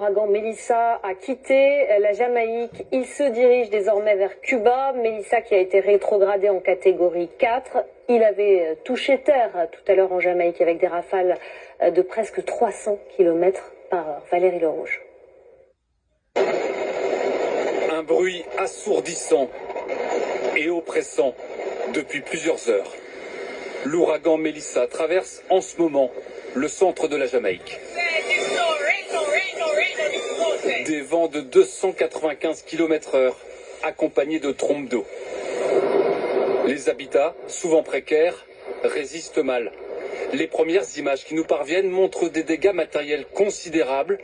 l'ouragan Melissa a quitté la Jamaïque. Il se dirige désormais vers Cuba. Melissa qui a été rétrogradé en catégorie 4. Il avait touché terre tout à l'heure en Jamaïque avec des rafales de presque 300 km par heure. Valérie Lerouge. Un bruit assourdissant et oppressant depuis plusieurs heures. L'ouragan Melissa traverse en ce moment le centre de la Jamaïque. Des vents de 295 km/h accompagnés de trompes d'eau. Les habitats, souvent précaires, résistent mal. Les premières images qui nous parviennent montrent des dégâts matériels considérables.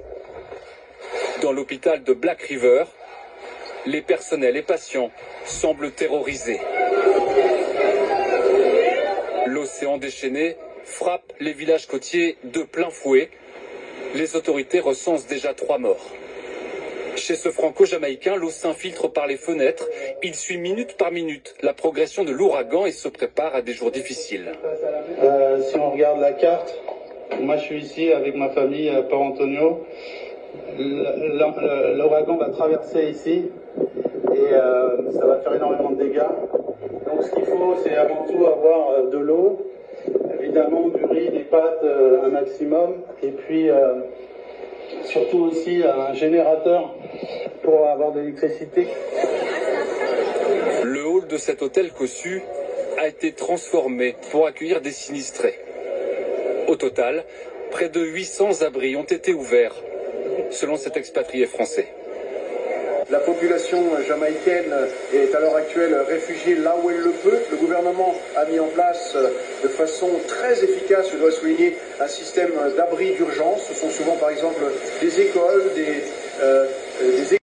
Dans l'hôpital de Black River, les personnels et patients semblent terrorisés. L'océan déchaîné frappe les villages côtiers de plein fouet. Les autorités recensent déjà 3 morts. Chez ce franco-jamaïcain, l'eau s'infiltre par les fenêtres. Il suit minute par minute la progression de l'ouragan et se prépare à des jours difficiles. Si on regarde la carte, moi je suis ici avec ma famille à Port Antonio. L'ouragan va traverser ici et ça va faire énormément de dégâts. Donc ce qu'il faut, c'est avant tout avoir de l'eau, évidemment du riz, des pâtes, un maximum, et puis surtout aussi un générateur pour avoir de l'électricité. Le hall de cet hôtel cossu a été transformé pour accueillir des sinistrés. Au total, près de 800 abris ont été ouverts, selon cet expatrié français. La population jamaïcaine est à l'heure actuelle réfugiée là où elle le peut. Le gouvernement a mis en place de façon très efficace, je dois souligner, un système d'abri d'urgence. Ce sont souvent par exemple des écoles, des